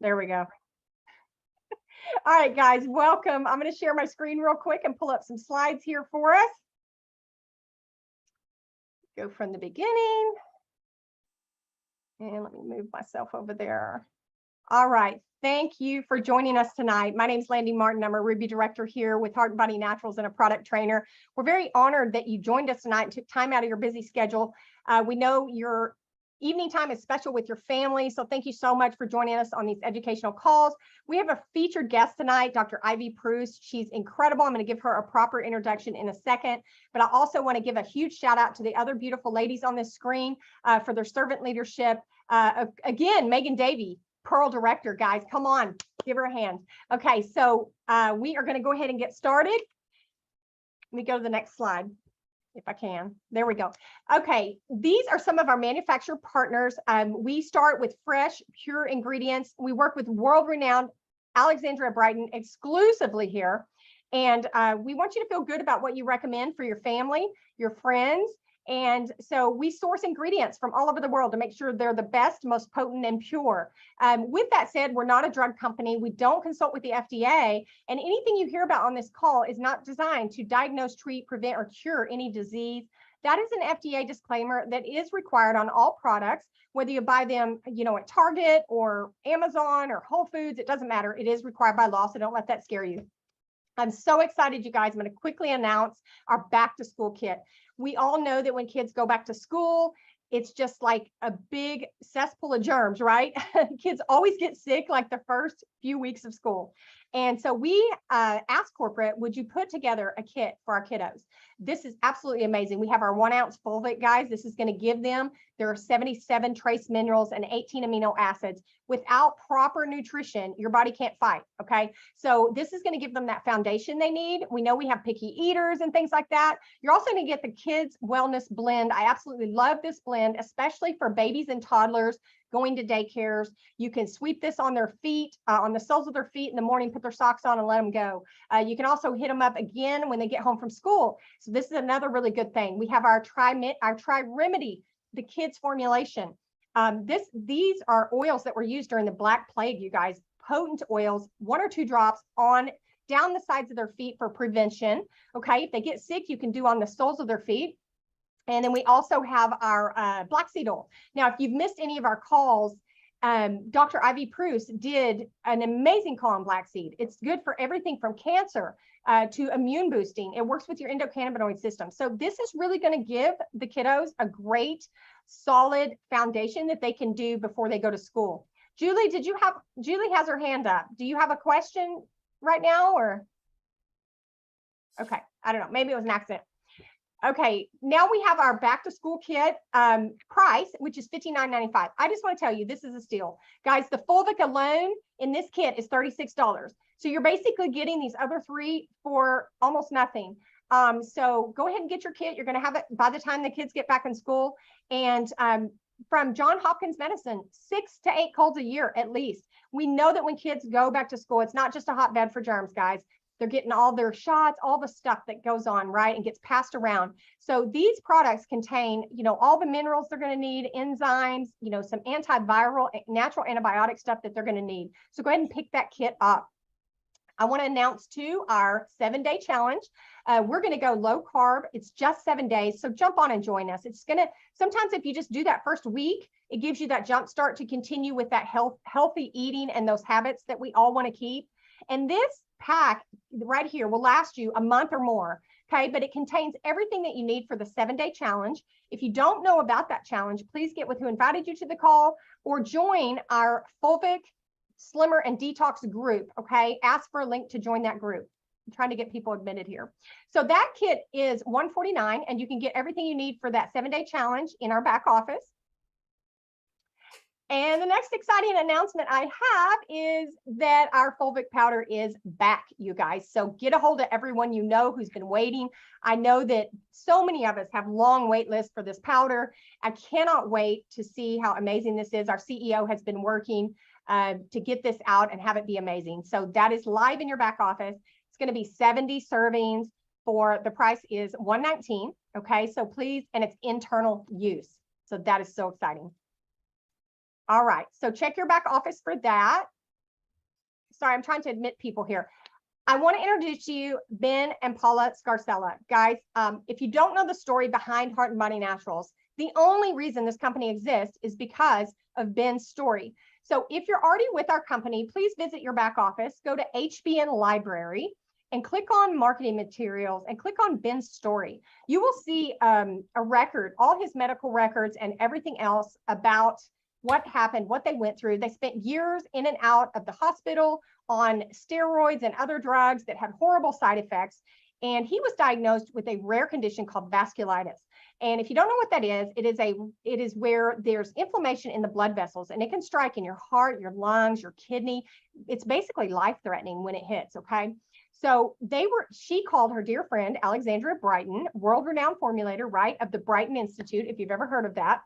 There we go. All right, guys, welcome. I'm going to share my screen real quick and pull up some slides here for us. Go from the beginning. And let me move myself over there. All right. Thank you for joining us tonight. My name is Landy Martin. I'm a Ruby director here with Heart and Body Naturals and a product trainer. We're very honored that you joined us tonight and took time out of your busy schedule. We know your evening time is special with your family, so thank you so much for joining us on these educational calls. We have a featured guest tonight, Dr. Ivy Preuss. She's incredible. I'm going to give her a proper introduction in a second, but I also want to give a huge shout out to the other beautiful ladies on this screen for their servant leadership. Again, Megan Davey, Pearl Director, guys, come on, give her a hand. Okay, so we are going to go ahead and get started. Let me go to the next slide, if I can. There we go. Okay, these are some of our manufacturer partners. We start with fresh, pure ingredients. We work with world-renowned Alexandria Brighton exclusively here. And we want you to feel good about what you recommend for your family, your friends. And so we source ingredients from all over the world to make sure they're the best, most potent and pure. With that said, we're not a drug company. We don't consult with the FDA. And anything you hear about on this call is not designed to diagnose, treat, prevent, or cure any disease. That is an FDA disclaimer that is required on all products, whether you buy them, at Target or Amazon or Whole Foods, it doesn't matter. It is required by law, so don't let that scare you. I'm so excited, you guys. I'm going to quickly announce our back to school kit. We all know that when kids go back to school, it's just like a big cesspool of germs, right? Kids always get sick like the first few weeks of school. And so we asked corporate, would you put together a kit for our kiddos? This is absolutely amazing. We have our 1 ounce fulvic, guys. This is going to give them, there are 77 trace minerals and 18 amino acids. Without proper nutrition, your body can't fight, okay? So this is going to give them that foundation they need. We know we have picky eaters and things like that. You're also going to get the kids wellness blend. I absolutely love this blend, especially for babies and toddlers going to daycares. You can sweep this on their feet, on the soles of their feet in the morning, put their socks on and let them go. You can also hit them up again when they get home from school. So this is another really good thing. We have our Tri-Remedy, the kids formulation. These are oils that were used during the Black Plague, you guys. Potent oils, 1 or 2 drops on down the sides of their feet for prevention. Okay, if they get sick, you can do on the soles of their feet. And then we also have our black seed oil. Now, if you've missed any of our calls, Dr. Ivy Preuss did an amazing call on black seed. It's good for everything from cancer to immune boosting. It works with your endocannabinoid system. So this is really going to give the kiddos a great, solid foundation that they can do before they go to school. Julie, Julie has her hand up. Do you have a question right now or? Okay, I don't know. Maybe it was an accident. Okay, now we have our back to school kit price, which is $59.95. I just want to tell you, this is a steal. Guys, the fulvic alone in this kit is $36. So you're basically getting these other 3 for almost nothing. So go ahead and get your kit. You're going to have it by the time the kids get back in school. And from Johns Hopkins Medicine, 6 to 8 colds a year at least. We know that when kids go back to school, it's not just a hotbed for germs, guys. They're getting all their shots, all the stuff that goes on, right, and gets passed around. So these products contain, all the minerals they're going to need, enzymes, some antiviral, natural antibiotic stuff that they're going to need. So go ahead and pick that kit up. I want to announce too our 7-day challenge. We're going to go low carb. It's just 7 days. So jump on and join us. It's going to, sometimes if you just do that first week, it gives you that jump start to continue with that healthy eating and those habits that we all want to keep. And this pack right here will last you a month or more. Okay, but it contains everything that you need for the 7-day challenge. If you don't know about that challenge, please get with who invited you to the call or join our Fulvic Slimmer and Detox group. Okay, ask for a link to join that group. I'm trying to get people admitted here. So that kit is $149, and you can get everything you need for that 7-day challenge in our back office. And the next exciting announcement I have is that our fulvic powder is back, you guys. So get a hold of everyone you know who's been waiting. I know that so many of us have long wait lists for this powder. I cannot wait to see how amazing this is. Our CEO has been working to get this out and have it be amazing. So that is live in your back office. It's going to be 70 servings for the price is $119. Okay, so please, and it's internal use. So that is so exciting. All right, so check your back office for that. sorry, I'm trying to admit people here. I want to introduce you Ben and Paula Scarcella. Guys, if you don't know the story behind Heart and Body Naturals, the only reason this company exists is because of Ben's story. So if you're already with our company, please visit your back office, go to HBN Library and click on marketing materials and click on Ben's story. You will see a record, all his medical records and everything else about what happened, what they went through. They spent years in and out of the hospital on steroids and other drugs that had horrible side effects. And he was diagnosed with a rare condition called vasculitis. And if you don't know what that is, it is where there's inflammation in the blood vessels, and it can strike in your heart, your lungs, your kidney. It's basically life-threatening when it hits, okay? So she called her dear friend, Alexandria Brighton, world-renowned formulator, right, of the Brighton Institute, if you've ever heard of that.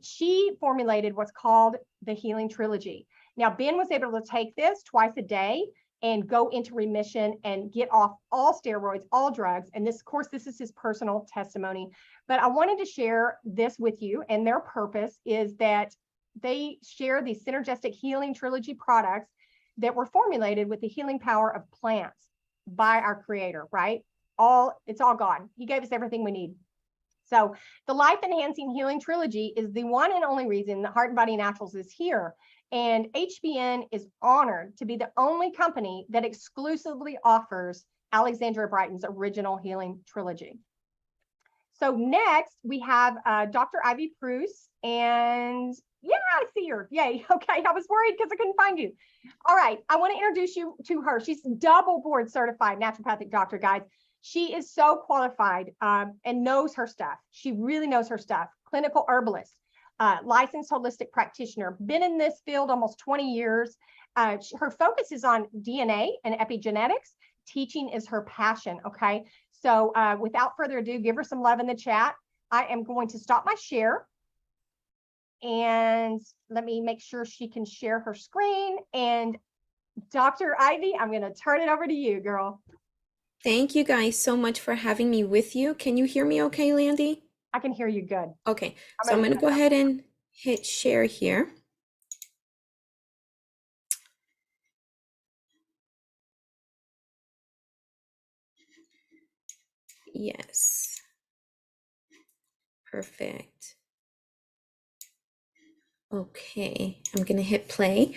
She formulated what's called the Healing Trilogy. Now, Ben was able to take this twice a day and go into remission and get off all steroids, all drugs. And this, of course, this is his personal testimony. But I wanted to share this with you, and their purpose is that they share these synergistic healing trilogy products that were formulated with the healing power of plants by our creator, right? It's all God. He gave us everything we need. So the Life Enhancing Healing Trilogy is the one and only reason that Heart and Body Naturals is here. And HBN is honored to be the only company that exclusively offers Alexandria Brighton's original healing trilogy. So next we have Dr. Ivy Preuss, and yeah, I see her. Yay. Okay. I was worried because I couldn't find you. All right. I want to introduce you to her. She's double board certified naturopathic doctor, guys. She is so qualified and knows her stuff. She really knows her stuff. Clinical herbalist, licensed holistic practitioner, been in this field almost 20 years. Her focus is on DNA and epigenetics. Teaching is her passion, okay? So without further ado, give her some love in the chat. I am going to stop my share. And let me make sure she can share her screen. And Dr. Ivy, I'm going to turn it over to you, girl. Thank you guys so much for having me with you. Can you hear me okay, Landy? I can hear you good. Okay, so I'm going to go ahead and hit share here. Yes. Perfect. Okay, I'm going to hit play.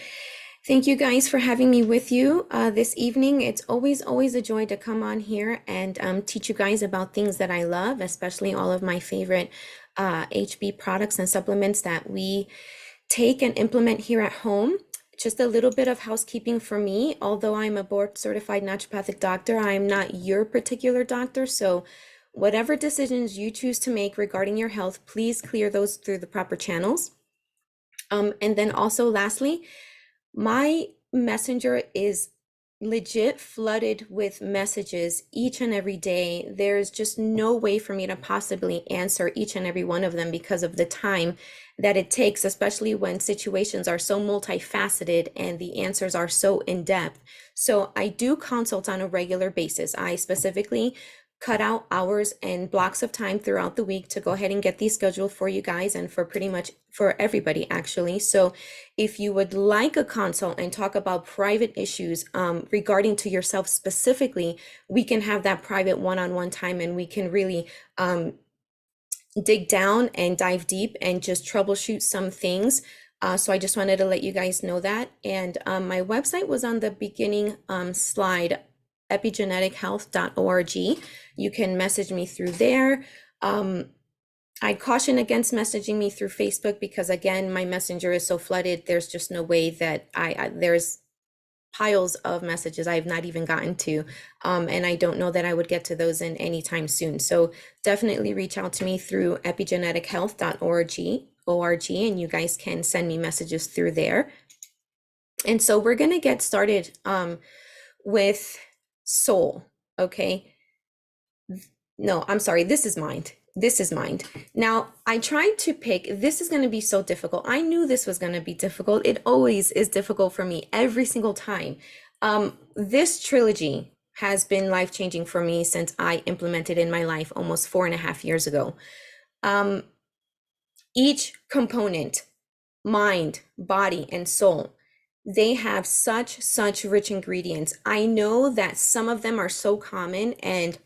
Thank you guys for having me with you this evening. It's always a joy to come on here and teach you guys about things that I love, especially all of my favorite HB products and supplements that we take and implement here at home. Just a little bit of housekeeping for me. Although I'm a board certified naturopathic doctor, I'm not your particular doctor. So whatever decisions you choose to make regarding your health, please clear those through the proper channels. And then also lastly, my messenger is legit flooded with messages each and every day. There's just no way for me to possibly answer each and every one of them because of the time that it takes, especially when situations are so multifaceted and the answers are so in-depth. So I do consult on a regular basis. I specifically cut out hours and blocks of time throughout the week to go ahead and get these scheduled for you guys and for pretty much for everybody actually. So if you would like a consult and talk about private issues regarding to yourself specifically, we can have that private one-on-one time and we can really dig down and dive deep and just troubleshoot some things. So I just wanted to let you guys know that. And my website was on the beginning slide, epigenetichealth.org. You can message me through there. I caution against messaging me through Facebook because again, my messenger is so flooded. There's just no way that there's piles of messages I have not even gotten to. And I don't know that I would get to those in any time soon. So definitely reach out to me through epigenetichealth.org, and you guys can send me messages through there. And so we're going to get started with soul. Okay. No, I'm sorry. This is mind. This is mind. Now, I tried to pick, this is going to be so difficult. I knew this was going to be difficult. It always is difficult for me every single time. This trilogy has been life-changing for me since I implemented in my life almost 4.5 years ago. Each component, mind, body, and soul, they have such rich ingredients. I know that some of them are so common, and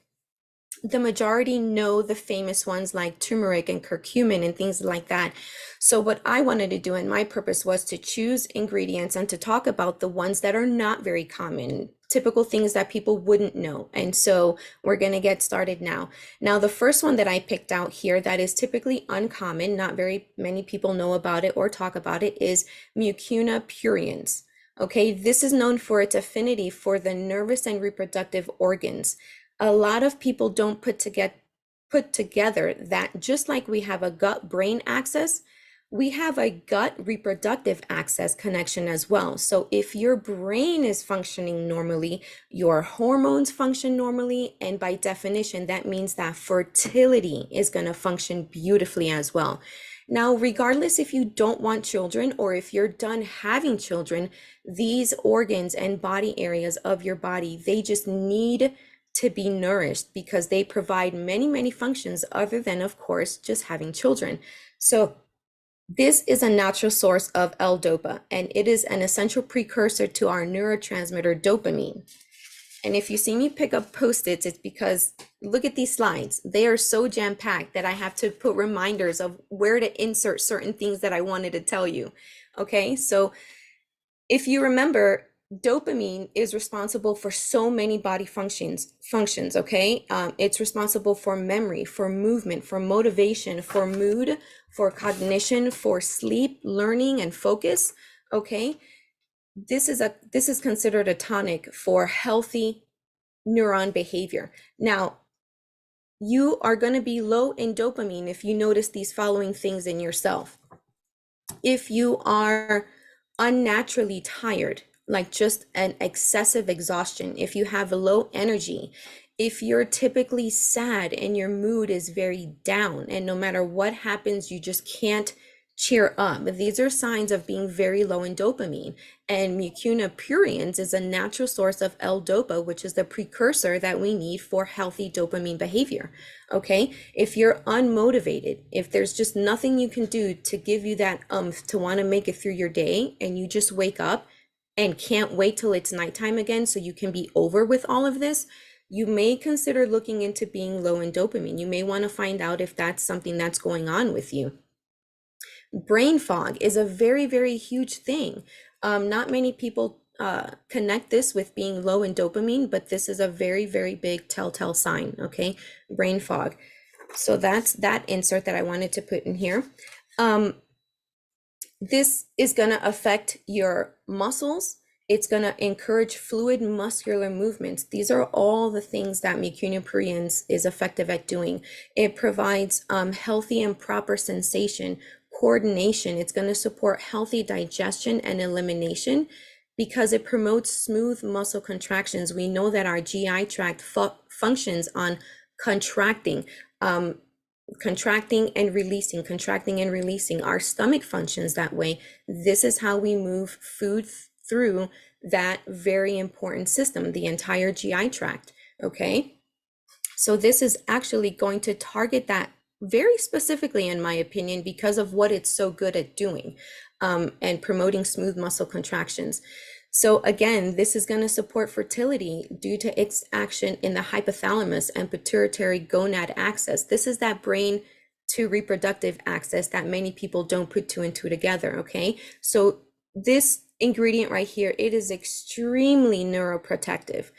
the majority know the famous ones like turmeric and curcumin and things like that. So what I wanted to do, and my purpose was to choose ingredients and to talk about the ones that are not very common, typical things that people wouldn't know. And so we're going to get started now. Now, the first one that I picked out here that is typically uncommon, not very many people know about it or talk about it, is Mucuna pruriens. Okay, this is known for its affinity for the nervous and reproductive organs. A lot of people don't put together that just like we have a gut-brain axis, we have a gut reproductive axis connection as well. So if your brain is functioning normally, your hormones function normally, and by definition, that means that fertility is going to function beautifully as well. Now, regardless if you don't want children or if you're done having children, these organs and body areas of your body, they just need to be nourished because they provide many functions other than, of course, just having children. So this is a natural source of L-DOPA, and it is an essential precursor to our neurotransmitter dopamine. And if you see me pick up Post-its, it's because look at these slides. They are so jam-packed that I have to put reminders of where to insert certain things that I wanted to tell you. Okay, so if you remember, dopamine is responsible for so many body functions, okay? It's responsible for memory, for movement, for motivation, for mood, for cognition, for sleep, learning, and focus, okay? This is considered a tonic for healthy neuron behavior. Now, you are going to be low in dopamine if you notice these following things in yourself. If you are unnaturally tired, like just an excessive exhaustion, if you have a low energy, if you're typically sad and your mood is very down, and no matter what happens, you just can't cheer up. These are signs of being very low in dopamine. And Mucuna pruriens is a natural source of L-DOPA, which is the precursor that we need for healthy dopamine behavior. Okay, if you're unmotivated, if there's just nothing you can do to give you that to want to make it through your day, and you just wake up and can't wait till it's nighttime again so you can be over with all of this, you may consider looking into being low in dopamine. You may want to find out if that's something that's going on with you. Brain fog is a very huge thing. Not many people connect this with being low in dopamine, but this is a very big telltale sign, okay? Brain fog. So that's that insert that I wanted to put in here. This is going to affect your muscles. It's going to encourage fluid muscular movements. These are all the things that Mucuna pruriens is effective at doing. It provides healthy and proper sensation, coordination. It's going to support healthy digestion and elimination because it promotes smooth muscle contractions. We know that our GI tract functions on contracting and releasing. Our stomach functions that way. This is how we move food through that very important system, the entire GI tract, okay? So this is actually going to target that very specifically, in my opinion, because of what it's so good at doing, and promoting smooth muscle contractions. So again, this is going to support fertility due to its action in the hypothalamus and pituitary gonad axis. This is that brain to reproductive axis that many people don't put two and two together, okay? So this ingredient right here, it is extremely neuroprotective.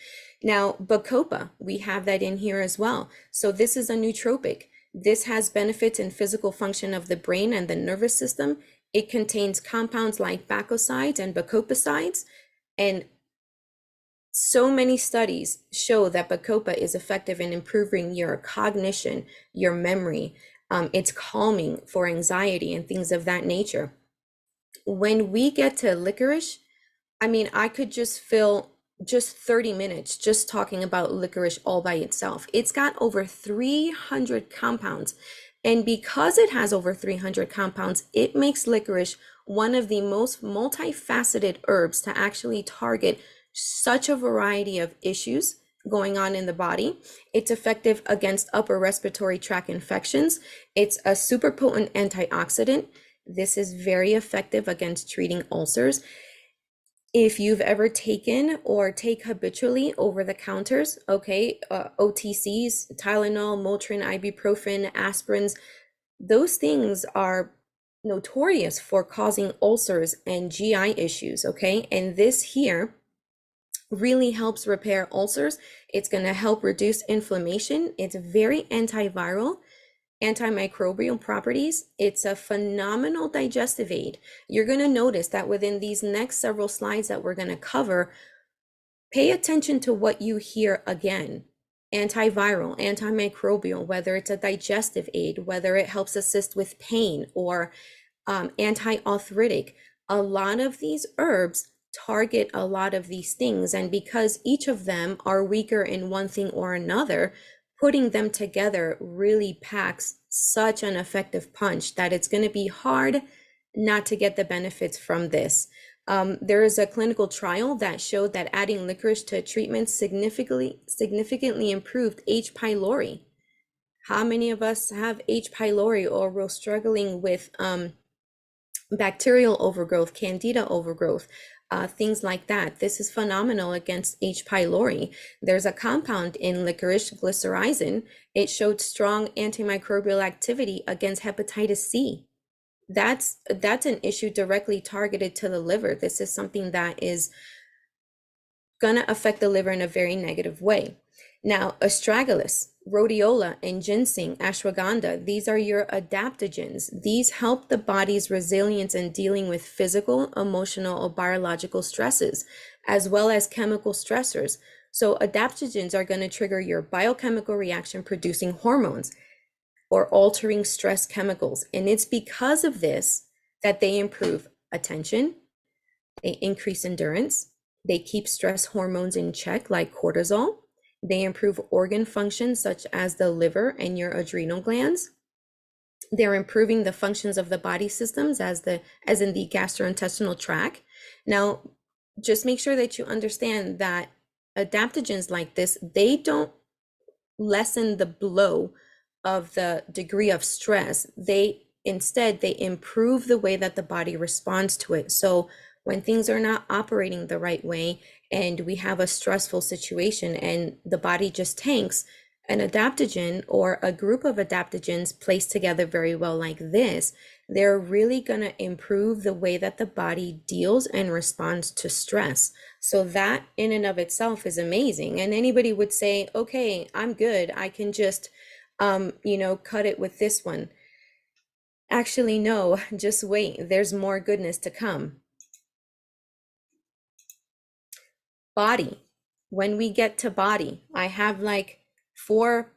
Now, Bacopa, we have that in here as well. So this is a nootropic. This has benefits in physical function of the brain and the nervous system. It contains compounds like bacosides and bacopicides, and so many studies show that Bacopa is effective in improving your cognition, your memory. It's calming for anxiety and things of that nature. When we get to licorice, I mean, I could just fill just 30 minutes just talking about licorice all by itself. It's got over 300 compounds. And because it has over 300 compounds, it makes licorice one of the most multifaceted herbs to actually target such a variety of issues going on in the body. It's effective against upper respiratory tract infections. It's a super potent antioxidant. This is very effective against treating ulcers. If you've ever taken or take habitually over the counters, okay, OTCs, Tylenol, Motrin, ibuprofen, aspirins, those things are notorious for causing ulcers and GI issues, okay? And this here really helps repair ulcers. It's going to help reduce inflammation. It's very antiviral, antimicrobial properties. It's a phenomenal digestive aid. You're going to notice that within these next several slides that we're going to cover, pay attention to what you hear again. Antiviral, antimicrobial, whether it's a digestive aid, whether it helps assist with pain, or anti-arthritic. A lot of these herbs target a lot of these things, and because each of them are weaker in one thing or another, putting them together really packs such an effective punch that it's going to be hard not to get the benefits from this. There is a clinical trial that showed that adding licorice to treatment significantly improved H. pylori. How many of us have H. pylori, or we're struggling with bacterial overgrowth, candida overgrowth, things like that? This is phenomenal against H. pylori. There's a compound in licorice, glycyrrhizin. It showed strong antimicrobial activity against hepatitis C. That's an issue directly targeted to the liver. This is something that is going to affect the liver in a very negative way. Now, astragalus, rhodiola, and ginseng, ashwagandha, these are your adaptogens. These help the body's resilience in dealing with physical, emotional, or biological stresses, as well as chemical stressors. So adaptogens are going to trigger your biochemical reaction producing hormones or altering stress chemicals. And it's because of this that they improve attention, they increase endurance, they keep stress hormones in check like cortisol, they improve organ functions such as the liver and your adrenal glands. They're improving the functions of the body systems as in the gastrointestinal tract. Now, just make sure that you understand that adaptogens like this, they don't lessen the blow of the degree of stress. They improve the way that the body responds to it. So when things are not operating the right way and we have a stressful situation and the body just tanks, an adaptogen or a group of adaptogens placed together very well like this, they're really going to improve the way that the body deals and responds to stress. So that in and of itself is amazing. And anybody would say, okay, I'm good, I can just cut it with this one. Actually, no, just wait, there's more goodness to come. Body. When we get to body, I have like 4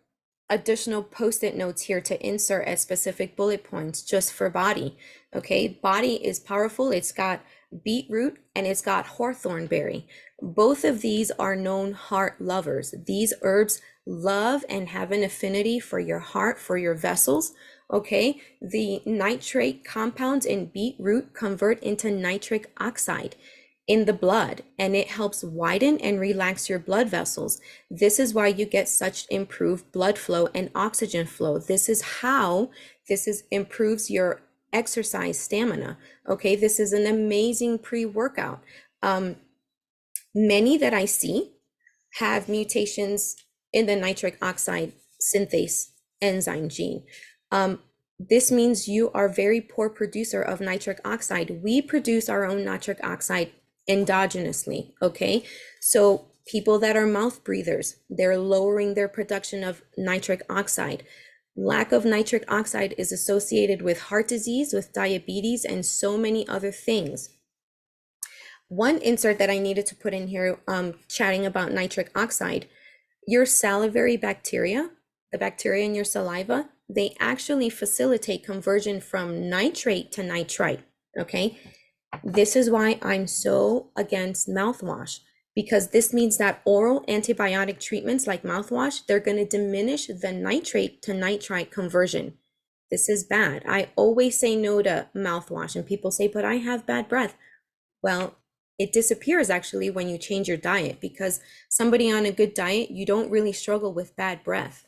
additional post-it notes here to insert as specific bullet points just for body. Okay, body is powerful. It's got beetroot and it's got hawthorn berry. Both of these are known heart lovers. These herbs love and have an affinity for your heart, for your vessels. Okay, the nitrate compounds in beetroot convert into nitric oxide in the blood, and it helps widen and relax your blood vessels. This is why you get such improved blood flow and oxygen flow. This improves your exercise stamina. Okay, this is an amazing pre-workout. Many that I see have mutations in the nitric oxide synthase enzyme gene. This means you are a very poor producer of nitric oxide. We produce our own nitric oxide endogenously, okay? So people that are mouth breathers, they're lowering their production of nitric oxide. Lack of nitric oxide is associated with heart disease, with diabetes, and so many other things. One insert that I needed to put in here, chatting about nitric oxide, your salivary bacteria, the bacteria in your saliva, they actually facilitate conversion from nitrate to nitrite, okay? This is why I'm so against mouthwash, because this means that oral antibiotic treatments like mouthwash, they're going to diminish the nitrate to nitrite conversion. This is bad. I always say no to mouthwash, and people say, but I have bad breath. Well, it disappears actually when you change your diet, because somebody on a good diet, you don't really struggle with bad breath.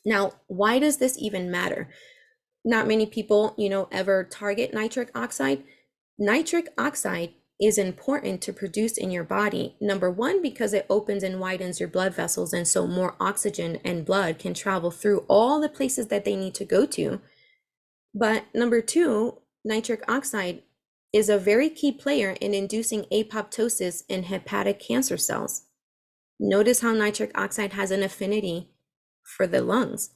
Now, why does this even matter? Not many people, ever target nitric oxide. Nitric oxide is important to produce in your body. Number one, because it opens and widens your blood vessels, and so more oxygen and blood can travel through all the places that they need to go to. But number two, nitric oxide is a very key player in inducing apoptosis in hepatic cancer cells. Notice how nitric oxide has an affinity for the lungs.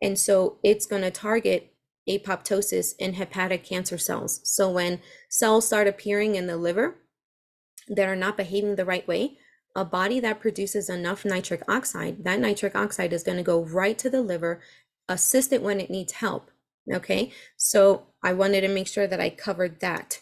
And so it's going to target apoptosis in hepatic cancer cells. So when cells start appearing in the liver that are not behaving the right way, a body that produces enough nitric oxide, that nitric oxide is going to go right to the liver, assist it when it needs help. Okay, so I wanted to make sure that I covered that.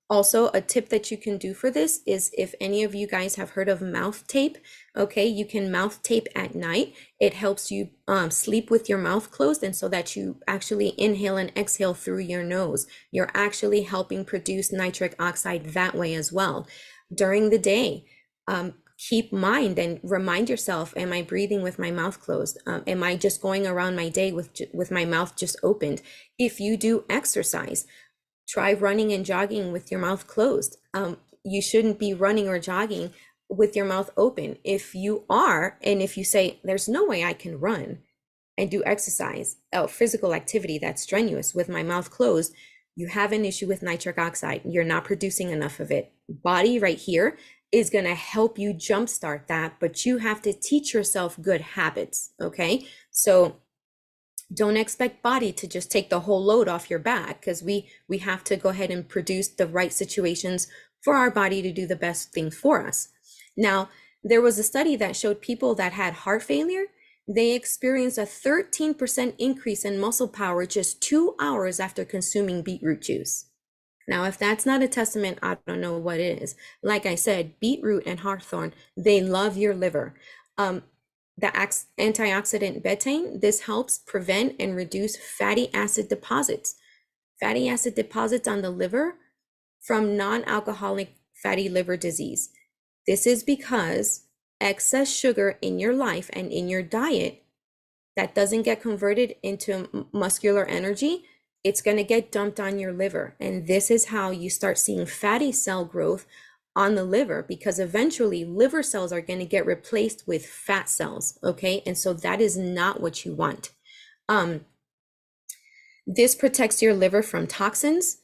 Also, a tip that you can do for this is, if any of you guys have heard of mouth tape, okay, you can mouth tape at night. It helps you sleep with your mouth closed, and so that you actually inhale and exhale through your nose. You're actually helping produce nitric oxide that way as well. During the day, keep mind and remind yourself, am I breathing with my mouth closed? Am I just going around my day with my mouth just opened? If you do exercise, try running and jogging with your mouth closed. You shouldn't be running or jogging with your mouth open. If you are, and if you say, there's no way I can run and do exercise, physical activity that's strenuous with my mouth closed, you have an issue with nitric oxide. You're not producing enough of it. Body right here is going to help you jumpstart that, but you have to teach yourself good habits. Okay, so don't expect body to just take the whole load off your back, because we have to go ahead and produce the right situations for our body to do the best thing for us. Now, there was a study that showed people that had heart failure, they experienced a 13% increase in muscle power just 2 hours after consuming beetroot juice. Now, if that's not a testament, I don't know what is. Like I said, beetroot and hawthorn, they love your liver. The antioxidant betaine, this helps prevent and reduce fatty acid deposits. Fatty acid deposits on the liver from non-alcoholic fatty liver disease. This is because excess sugar in your life and in your diet that doesn't get converted into muscular energy, it's going to get dumped on your liver. And this is how you start seeing fatty cell growth on the liver, because eventually liver cells are going to get replaced with fat cells. Okay, and so that is not what you want. This protects your liver from toxins.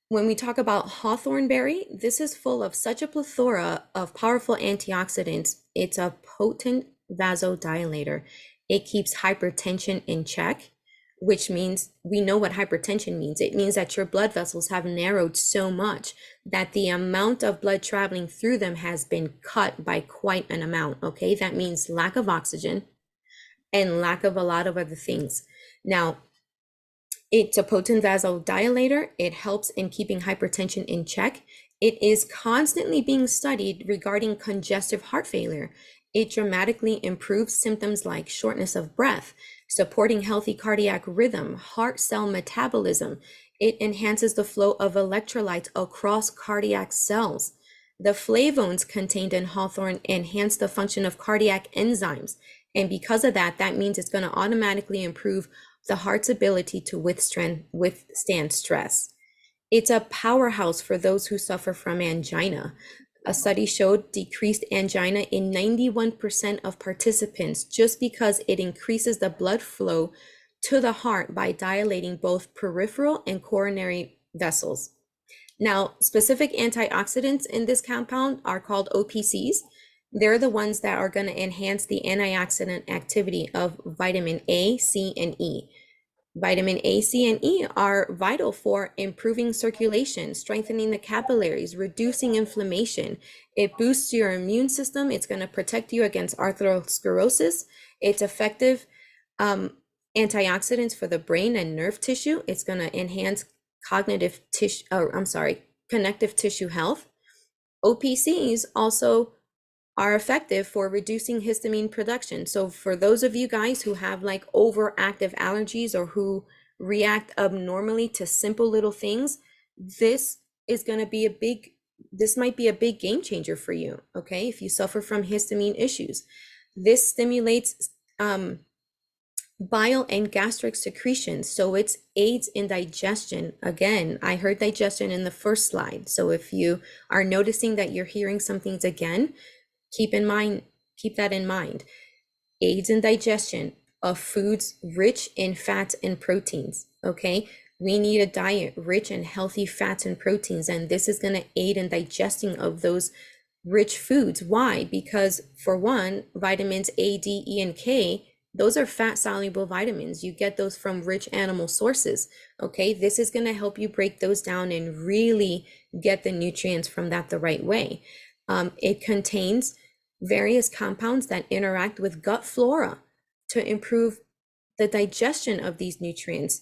When we talk about hawthorn berry, this is full of such a plethora of powerful antioxidants. It's a potent vasodilator. It keeps hypertension in check, which means we know what hypertension means. It means that your blood vessels have narrowed so much that the amount of blood traveling through them has been cut by quite an amount. Okay, that means lack of oxygen and lack of a lot of other things. Now, it's a potent vasodilator. It helps in keeping hypertension in check. It is constantly being studied regarding congestive heart failure. It dramatically improves symptoms like shortness of breath, supporting healthy cardiac rhythm, heart cell metabolism. It enhances the flow of electrolytes across cardiac cells. The flavones contained in hawthorn enhance the function of cardiac enzymes. And because of that, that means it's going to automatically improve the heart's ability to withstand stress. It's a powerhouse for those who suffer from angina. A study showed decreased angina in 91% of participants just because it increases the blood flow to the heart by dilating both peripheral and coronary vessels. Now, specific antioxidants in this compound are called OPCs. They're the ones that are going to enhance the antioxidant activity of vitamin A, C, and E. Vitamin A, C, and E are vital for improving circulation, strengthening the capillaries, reducing inflammation. It boosts your immune system. It's going to protect you against atherosclerosis. It's effective antioxidants for the brain and nerve tissue. It's going to enhance connective tissue health. OPCs also are effective for reducing histamine production. So for those of you guys who have like overactive allergies or who react abnormally to simple little things, this might be a big game changer for you, okay? If you suffer from histamine issues, this stimulates bile and gastric secretions. So it aids in digestion. Again, I heard digestion in the first slide. So if you are noticing that you're hearing some things again, keep that in mind. Aids in digestion of foods rich in fats and proteins. Okay. We need a diet rich in healthy fats and proteins, and this is going to aid in digesting of those rich foods. Why? Because for one, vitamins A, D, E, and K, those are fat soluble vitamins. You get those from rich animal sources. Okay, this is going to help you break those down and really get the nutrients from that the right way. It contains various compounds that interact with gut flora to improve the digestion of these nutrients.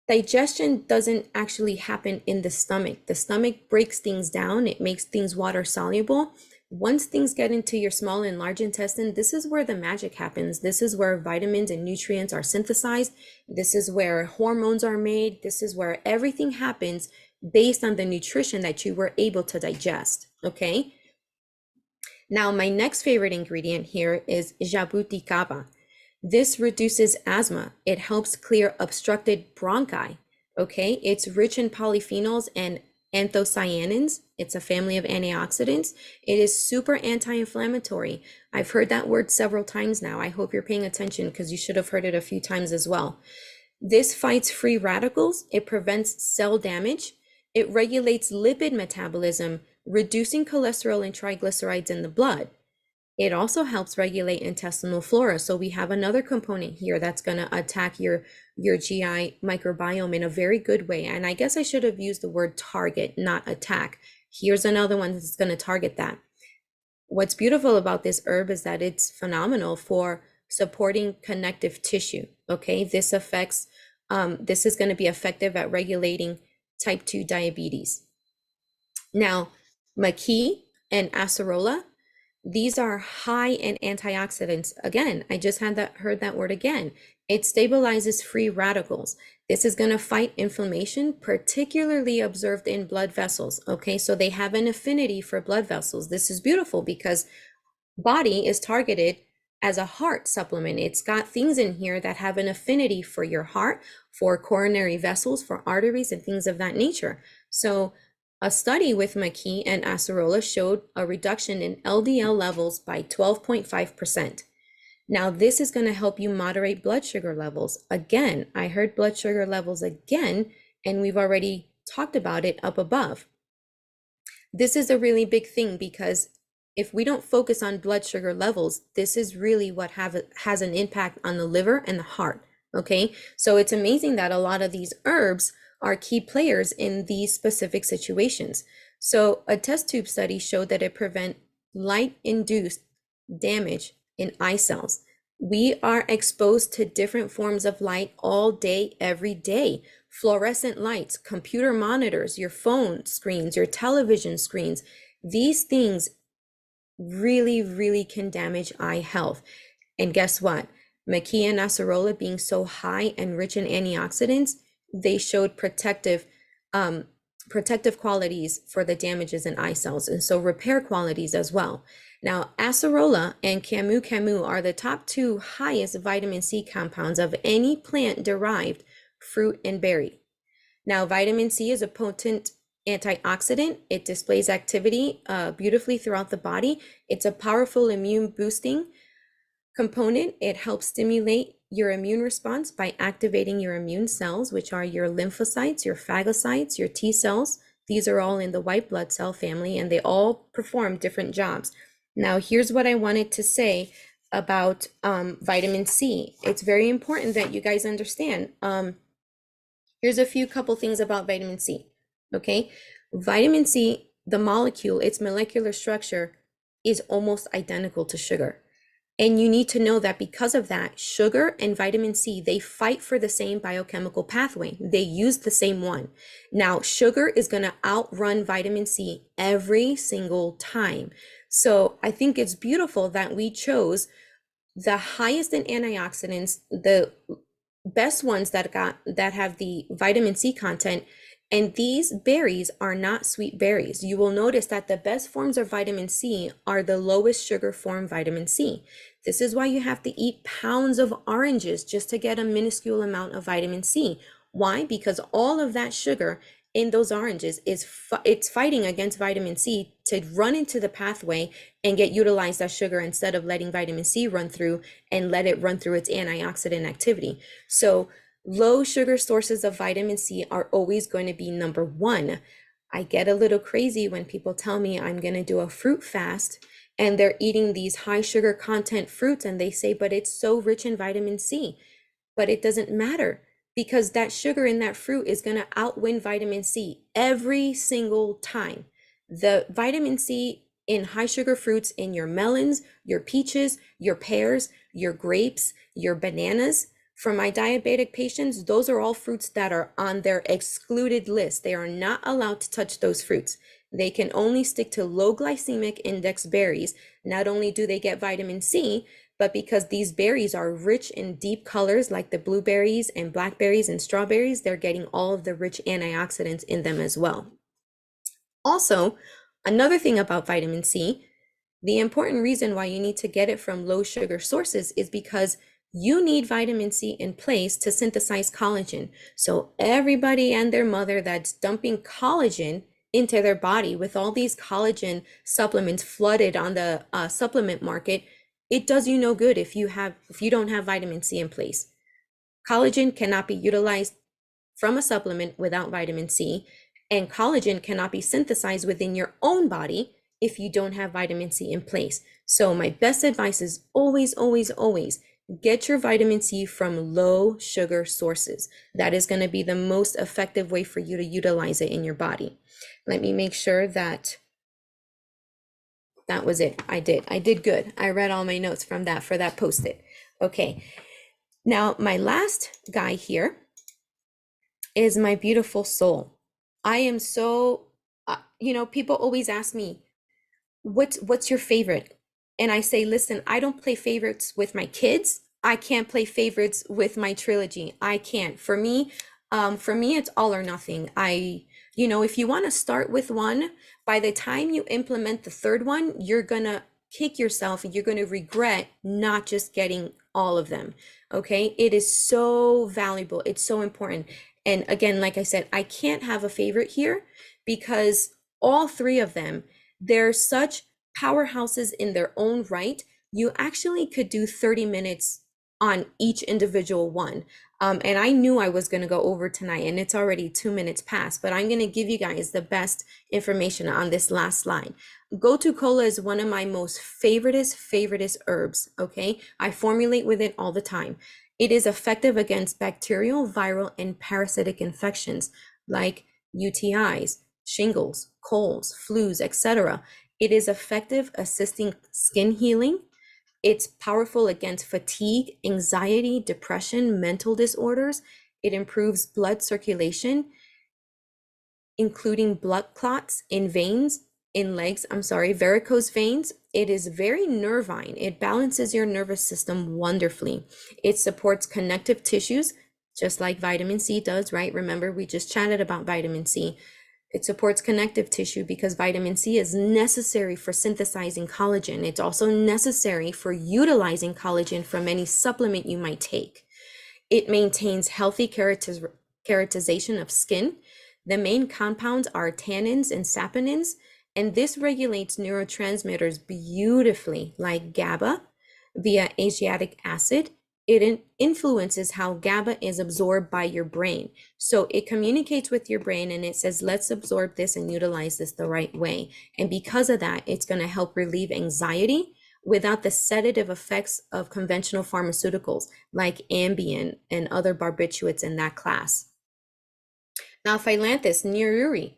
Digestion doesn't actually happen in the stomach. The stomach breaks things down. It makes things water soluble. Once things get into your small and large intestine, this is where the magic happens. This is where vitamins and nutrients are synthesized. This is where hormones are made. This is where everything happens based on the nutrition that you were able to digest. Okay. Now, my next favorite ingredient here is jabuticaba. This reduces asthma. It helps clear obstructed bronchi. Okay, it's rich in polyphenols and anthocyanins. It's a family of antioxidants. It is super anti-inflammatory. I've heard that word several times now. I hope you're paying attention because you should have heard it a few times as well. This fights free radicals. It prevents cell damage. It regulates lipid metabolism, reducing cholesterol and triglycerides in the blood. It also helps regulate intestinal flora. So we have another component here that's going to attack your GI microbiome in a very good way. And I guess I should have used the word target, not attack. Here's another one that's going to target that. What's beautiful about this herb is that it's phenomenal for supporting connective tissue. Okay, this is going to be effective at regulating type 2 diabetes. Now, maqui and acerola, these are high in antioxidants. Again, I just heard that word again. It stabilizes free radicals. This is going to fight inflammation, particularly observed in blood vessels. Okay, so they have an affinity for blood vessels. This is beautiful because body is targeted as a heart supplement. It's got things in here that have an affinity for your heart, for coronary vessels, for arteries, and things of that nature. So a study with maqui and acerola showed a reduction in LDL levels by 12.5%. Now, this is going to help you moderate blood sugar levels. Again, I heard blood sugar levels again, and we've already talked about it up above. This is a really big thing because if we don't focus on blood sugar levels, this is really what has an impact on the liver and the heart. Okay, so it's amazing that a lot of these herbs are key players in these specific situations. So a test tube study showed that it prevents light-induced damage in eye cells. We are exposed to different forms of light all day, every day. Fluorescent lights, computer monitors, your phone screens, your television screens. These things really, really can damage eye health. And guess what? Maqui and acerola being so high and rich in antioxidants, they showed protective qualities for the damages in eye cells, and so repair qualities as well. Now, acerola and camu camu are the top two highest vitamin C compounds of any plant-derived fruit and berry. Now, vitamin C is a potent antioxidant. It displays activity beautifully throughout the body. It's a powerful immune boosting component. It helps stimulate your immune response by activating your immune cells, which are your lymphocytes, your phagocytes, your T cells. These are all in the white blood cell family, and they all perform different jobs. Now, here's what I wanted to say about vitamin C. It's very important that you guys understand. Here's a couple things about vitamin C. Okay, vitamin C, the molecule, its molecular structure is almost identical to sugar. And you need to know that because of that, sugar and vitamin C, they fight for the same biochemical pathway. They use the same one. Now, sugar is going to outrun vitamin C every single time. So I think it's beautiful that we chose the highest in antioxidants, the best ones that have the vitamin C content, And these berries are not sweet berries. You will notice that the best forms of vitamin C are the lowest sugar form vitamin C. This is why you have to eat pounds of oranges just to get a minuscule amount of vitamin C. Why? Because all of that sugar in those oranges it's fighting against vitamin C to run into the pathway and get utilized as sugar instead of letting vitamin C run through and let it run through its antioxidant activity. So low sugar sources of vitamin C are always going to be number one. I get a little crazy when people tell me I'm going to do a fruit fast and they're eating these high sugar content fruits and they say, but it's so rich in vitamin C. But it doesn't matter because that sugar in that fruit is going to outwin vitamin C every single time. The vitamin C in high sugar fruits in your melons, your peaches, your pears, your grapes, your bananas. For my diabetic patients, those are all fruits that are on their excluded list. They are not allowed to touch those fruits. They can only stick to low glycemic index berries. Not only do they get vitamin C, but because these berries are rich in deep colors like the blueberries and blackberries and strawberries, they're getting all of the rich antioxidants in them as well. Also, another thing about vitamin C, the important reason why you need to get it from low sugar sources is because you need vitamin C in place to synthesize collagen. So everybody and their mother that's dumping collagen into their body with all these collagen supplements flooded on the supplement market, it does you no good if you don't have vitamin C in place. Collagen cannot be utilized from a supplement without vitamin C, and collagen cannot be synthesized within your own body if you don't have vitamin C in place. So my best advice is always, always, always get your vitamin C from low sugar sources. That is going to be the most effective way for you to utilize it in your body. Let me make sure that was it. I did good. I read all my notes from that for that post-it. Okay. Now my last guy here is my beautiful soul. I am so, people always ask me, what's your favorite? And I say, listen, I don't play favorites with my kids. I can't play favorites with my trilogy. I can't. For me, it's all or nothing. If you want to start with one, by the time you implement the third one, you're gonna kick yourself and you're gonna regret not just getting all of them. Okay, it is so valuable. It's so important. And again, like I said, I can't have a favorite here because all three of them, they're such powerhouses in their own right. You actually could do 30 minutes on each individual one. And I knew I was going to go over tonight and it's already 2 minutes past, but I'm going to give you guys the best information on this last slide. Gotu kola is one of my most favoriteest herbs. Okay. I formulate with it all the time. It is effective against bacterial, viral, and parasitic infections like UTIs, shingles, colds, flus, etc. It is effective assisting skin healing. It's powerful against fatigue, anxiety, depression, mental disorders. It improves blood circulation, including blood clots in varicose veins. It is very nervine. It balances your nervous system wonderfully. It supports connective tissues, just like vitamin C does, right? Remember, we just chatted about vitamin C. It supports connective tissue because vitamin C is necessary for synthesizing collagen. It's also necessary for utilizing collagen from any supplement you might take. It maintains healthy keratinization of skin. The main compounds are tannins and saponins, and this regulates neurotransmitters beautifully, like GABA via asiatic acid. It influences how GABA is absorbed by your brain. So it communicates with your brain and it says, let's absorb this and utilize this the right way. And because of that, it's going to help relieve anxiety without the sedative effects of conventional pharmaceuticals like Ambien and other barbiturates in that class. Now, Phyllanthus neruri.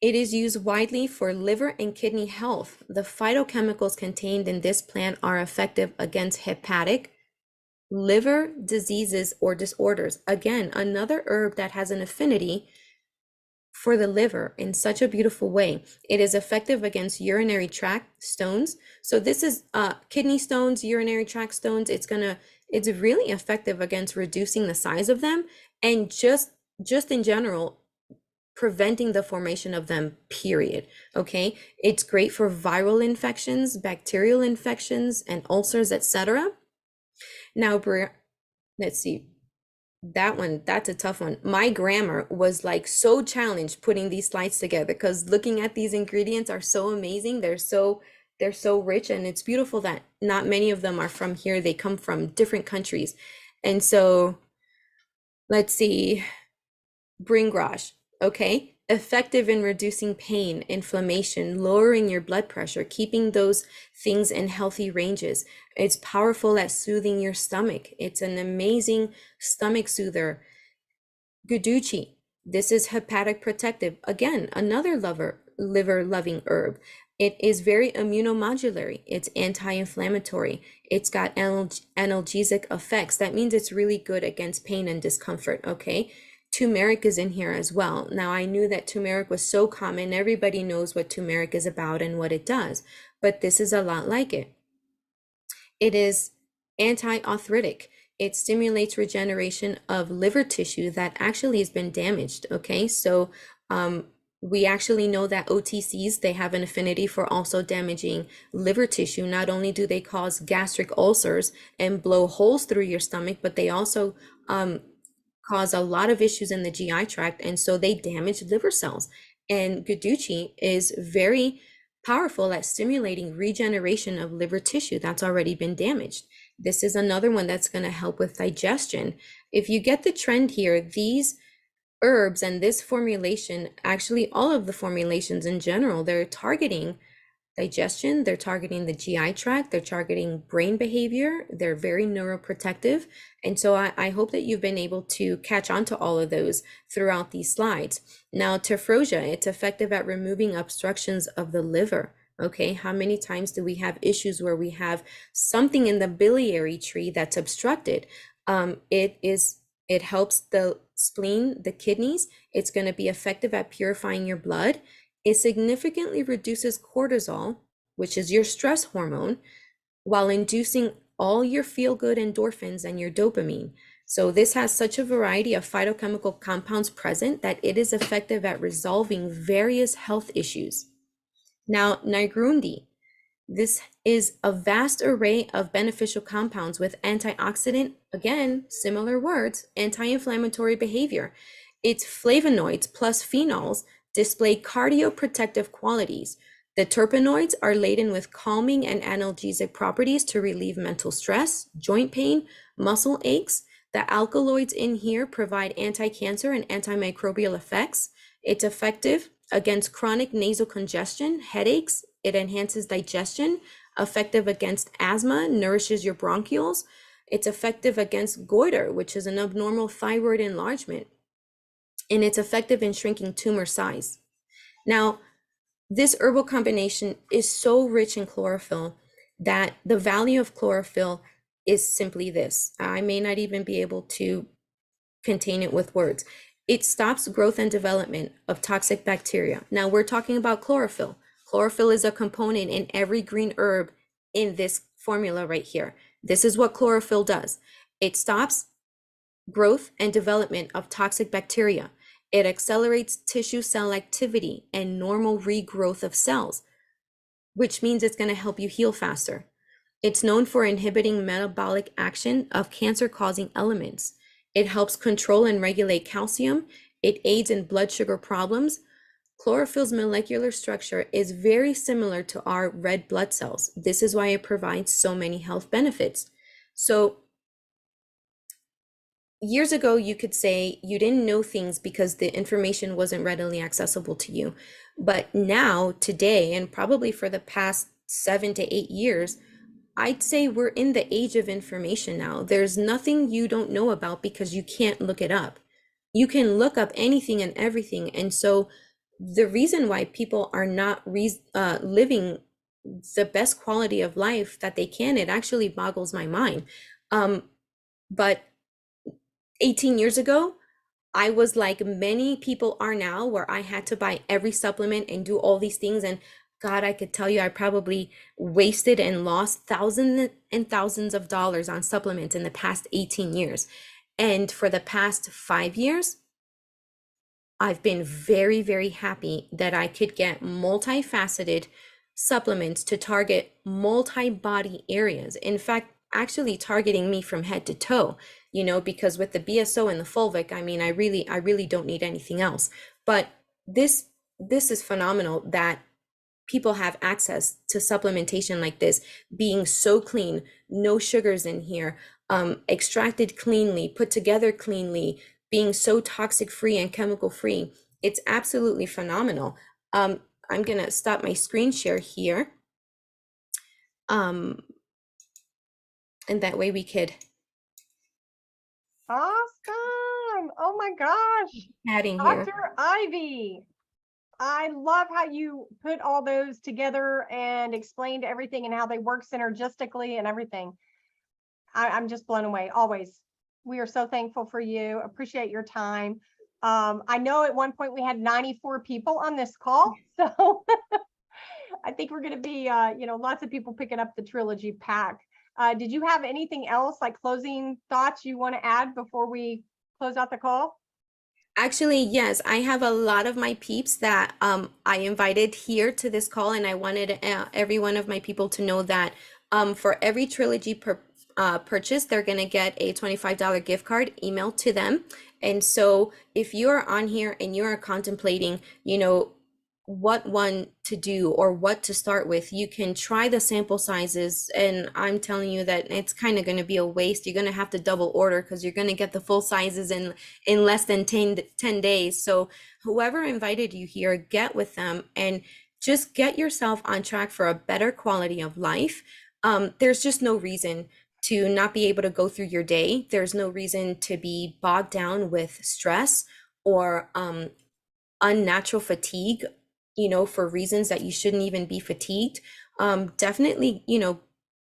It is used widely for liver and kidney health. The phytochemicals contained in this plant are effective against hepatic, liver diseases or disorders. Again, another herb that has an affinity for the liver in such a beautiful way. It is effective against urinary tract stones. So this is kidney stones, urinary tract stones. It's really effective against reducing the size of them. And just in general, preventing the formation of them, period. Okay, it's great for viral infections, bacterial infections, and ulcers, etc. Now, let's see, that's a tough one. My grammar was like so challenged putting these slides together because looking at these ingredients are so amazing. They're so rich, and it's beautiful that not many of them are from here. They come from different countries. And so let's see, Bringrosh, okay? Effective in reducing pain, inflammation, lowering your blood pressure, keeping those things in healthy ranges. It's powerful at soothing your stomach. It's an amazing stomach soother. Guduchi, this is hepatic protective. Again, another liver loving herb. It is very immunomodulatory. It's anti-inflammatory. It's got analgesic effects. That means it's really good against pain and discomfort, okay? Turmeric is in here as well. Now, I knew that turmeric was so common. Everybody knows what turmeric is about and what it does, but this is a lot like it. It is anti-arthritic. It stimulates regeneration of liver tissue that actually has been damaged, okay? So we actually know that OTCs, they have an affinity for also damaging liver tissue. Not only do they cause gastric ulcers and blow holes through your stomach, but they also cause a lot of issues in the GI tract, and so they damage liver cells. And Guduchi is very powerful at stimulating regeneration of liver tissue that's already been damaged. This is another one that's going to help with digestion. If you get the trend here, these herbs and this formulation, actually all of the formulations in general, they're targeting digestion, they're targeting the GI tract, they're targeting brain behavior, they're very neuroprotective. And so I hope that you've been able to catch on to all of those throughout these slides. Now, tephrosia, it's effective at removing obstructions of the liver. Okay, how many times do we have issues where we have something in the biliary tree that's obstructed? It helps the spleen, the kidneys. It's going to be effective at purifying your blood. It significantly reduces cortisol, which is your stress hormone, while inducing all your feel-good endorphins and your dopamine. So this has such a variety of phytochemical compounds present that it is effective at resolving various health issues. Now, Nigrundi, this is a vast array of beneficial compounds with antioxidant, again, similar words, anti-inflammatory behavior. Its flavonoids plus phenols display cardioprotective qualities. The terpenoids are laden with calming and analgesic properties to relieve mental stress, joint pain, muscle aches. The alkaloids in here provide anti-cancer and antimicrobial effects. It's effective against chronic nasal congestion, headaches. It enhances digestion, effective against asthma, nourishes your bronchioles. It's effective against goiter, which is an abnormal thyroid enlargement. And it's effective in shrinking tumor size. Now, this herbal combination is so rich in chlorophyll that the value of chlorophyll is simply this. I may not even be able to contain it with words. It stops growth and development of toxic bacteria. Now, we're talking about chlorophyll. Chlorophyll is a component in every green herb in this formula right here. This is what chlorophyll does. It stops growth and development of toxic bacteria. It accelerates tissue cell activity and normal regrowth of cells, which means it's going to help you heal faster. It's known for inhibiting metabolic action of cancer-causing elements. It helps control and regulate calcium. It aids in blood sugar problems. Chlorophyll's molecular structure is very similar to our red blood cells. This is why it provides so many health benefits. So years ago, you could say you didn't know things because the information wasn't readily accessible to you. But now, today, and probably for the past 7 to 8 years, I'd say we're in the age of information now. There's nothing you don't know about because you can't look it up. You can look up anything and everything. And so the reason why people are not living the best quality of life that they can, it actually boggles my mind. But 18 years ago, I was like many people are now, where I had to buy every supplement and do all these things. And God, I could tell you, I probably wasted and lost thousands and thousands of dollars on supplements in the past 18 years. And for the past 5 years, I've been very, very happy that I could get multifaceted supplements to target multi-body areas. In fact, actually targeting me from head to toe, you know, because with the BSO and the fulvic, I mean, I really don't need anything else. But this is phenomenal that people have access to supplementation like this, being so clean, no sugars in here, extracted cleanly, put together cleanly, being so toxic free and chemical free. It's absolutely phenomenal. I'm gonna stop my screen share here. And that way we could Awesome. Oh my gosh. adding here. Dr. Ivy, I love how you put all those together and explained everything and how they work synergistically and everything. I'm just blown away. Always. We are so thankful for you. Appreciate your time. I know at one point we had 94 people on this call, so I think we're going to be, lots of people picking up the Trilogy pack. Did you have anything else, like closing thoughts you want to add before we close out the call? Actually, yes, I have a lot of my peeps that I invited here to this call, and I wanted every one of my people to know that for every Trilogy purchase, they're gonna get a $25 gift card emailed to them. And so if you're on here and you're contemplating, you know, what one to do or what to start with, you can try the sample sizes, and I'm telling you that it's kind of going to be a waste. You're going to have to double order because you're going to get the full sizes in less than 10 days. So whoever invited you here, get with them and just get yourself on track for a better quality of life. There's just no reason to not be able to go through your day. There's no reason to be bogged down with stress or unnatural fatigue, you know, for reasons that you shouldn't even be fatigued. Definitely, you know,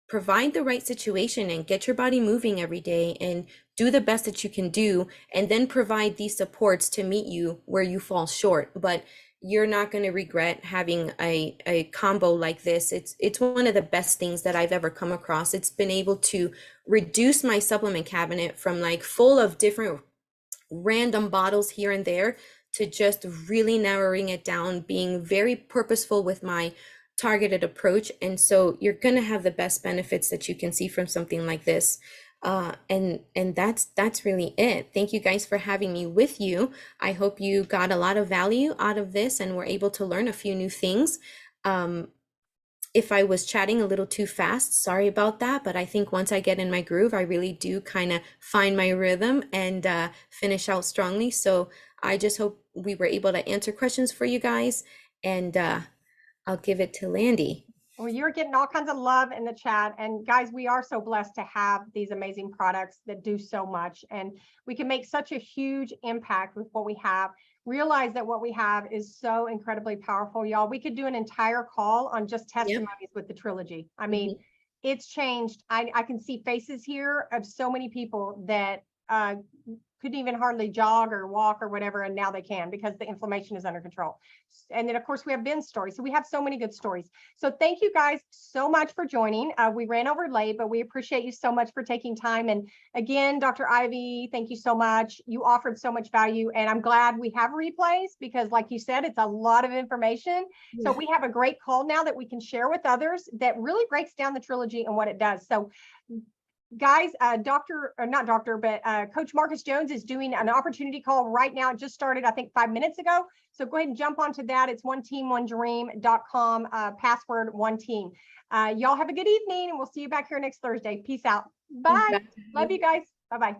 provide the right situation and get your body moving every day and do the best that you can do, and then provide these supports to meet you where you fall short. But you're not going to regret having a combo like this. It's one of the best things that I've ever come across. It's been able to reduce my supplement cabinet from like full of different random bottles here and there to just really narrowing it down, being very purposeful with my targeted approach. And so you're going to have the best benefits that you can see from something like this. And that's really it. Thank you guys for having me with you. I hope you got a lot of value out of this and were able to learn a few new things. If I was chatting a little too fast, sorry about that. But I think once I get in my groove, I really do kind of find my rhythm and finish out strongly. So I just hope we were able to answer questions for you guys. And I'll give it to Landy. Well, you're getting all kinds of love in the chat. And guys, we are so blessed to have these amazing products that do so much. And we can make such a huge impact with what we have. Realize that what we have is so incredibly powerful, y'all. We could do an entire call on just testimonies with the Trilogy. I mean, it's changed. I can see faces here of so many people that couldn't even hardly jog or walk or whatever, and now they can because the inflammation is under control. And then of course we have Ben's story. So we have so many good stories. So thank you guys so much for joining. We ran over late, but we appreciate you so much for taking time. And again, Dr. Ivy, thank you so much. You offered so much value, and I'm glad we have replays because like you said, it's a lot of information. So we have a great call now that we can share with others that really breaks down the Trilogy and what it does. So guys, Coach Marcus Jones is doing an opportunity call right now. It just started, I think, 5 minutes ago. So go ahead and jump onto that. It's oneteam1dream.com, password OneTeam. Y'all have a good evening, and we'll see you back here next Thursday. Peace out. Bye. Love you guys. Bye-bye.